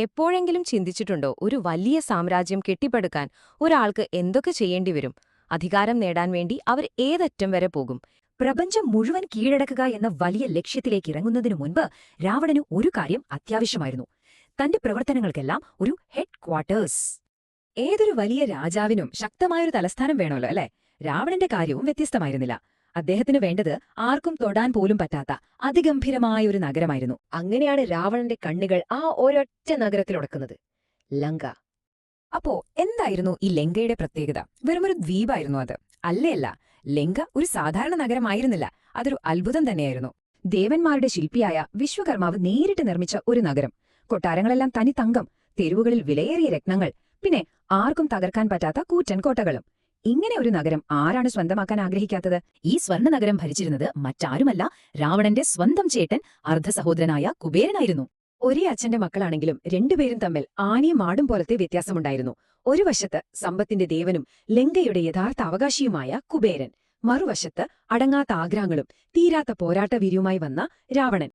എപ്പോഴെങ്കിലും ചിന്തിച്ചിട്ടുണ്ടോ ഒരു വലിയ സാമ്രാജ്യം കെട്ടിപ്പടുക്കാൻ ഒരാൾക്ക് എന്തൊക്കെ ചെയ്യേണ്ടിവരും? അധികാരം നേടാൻ വേണ്ടി അവർ ഏതറ്റം വരെ പോകും? പ്രപഞ്ചം മുഴുവൻ കീഴടക്കുക എന്ന വലിയ ലക്ഷ്യത്തിലേക്ക് ഇറങ്ങുന്നതിനു മുൻപ് രാവണന് ഒരു കാര്യം അത്യാവശ്യമായിരുന്നു. തന്റെ പ്രവർത്തനങ്ങൾക്കെല്ലാം ഒരു ഹെഡ് ക്വാർട്ടേഴ്സ്. ഏതൊരു വലിയ രാജാവിനും ശക്തമായൊരു തലസ്ഥാനം വേണമല്ലോ അല്ലേ? രാവണന്റെ കാര്യവും വ്യത്യസ്തമായിരുന്നില്ല. അദ്ദേഹത്തിന് വേണ്ടത് ആർക്കും തൊടാൻ പോലും പറ്റാത്ത അതിഗംഭീരമായൊരു നഗരമായിരുന്നു. അങ്ങനെയാണ് രാവണന്റെ കണ്ണുകൾ ആ ഒരൊറ്റ നഗരത്തിലുടക്കുന്നത്, ലങ്ക. അപ്പോ എന്തായിരുന്നു ഈ ലങ്കയുടെ പ്രത്യേകത? വെറുമൊരു ദ്വീപായിരുന്നു അത്? അല്ല. ലങ്ക ഒരു സാധാരണ നഗരമായിരുന്നില്ല, അതൊരു അത്ഭുതം തന്നെയായിരുന്നു. ദേവന്മാരുടെ ശില്പിയായ വിശ്വകർമാവ് നേരിട്ട് നിർമ്മിച്ച ഒരു നഗരം. കൊട്ടാരങ്ങളെല്ലാം തനി തങ്കം, തെരുവുകളിൽ വിലയേറിയ രത്നങ്ങൾ, പിന്നെ ആർക്കും തകർക്കാൻ പറ്റാത്ത കൂറ്റൻ കോട്ടകളും. ഇങ്ങനെ ഒരു നഗരം ആരാണ് സ്വന്തമാക്കാൻ ആഗ്രഹിക്കാത്തത്? ഈ സ്വർണ്ണ നഗരം ഭരിച്ചിരുന്നത് മറ്റാരുമല്ല, രാവണന്റെ സ്വന്തം ചേട്ടൻ അർദ്ധസഹോദരനായ കുബേരനായിരുന്നു. ഒരേ അച്ഛന്റെ മക്കളാണെങ്കിലും രണ്ടുപേരും തമ്മിൽ ആനയും മാടും പോലത്തെ വ്യത്യാസമുണ്ടായിരുന്നു. ഒരു വശത്ത് സമ്പത്തിന്റെ ദേവനും ലങ്കയുടെ യഥാർത്ഥ അവകാശിയുമായ കുബേരൻ, മറുവശത്ത് അടങ്ങാത്ത ആഗ്രഹങ്ങളും തീരാത്ത പോരാട്ടവീര്യവുമായി വന്ന രാവണൻ.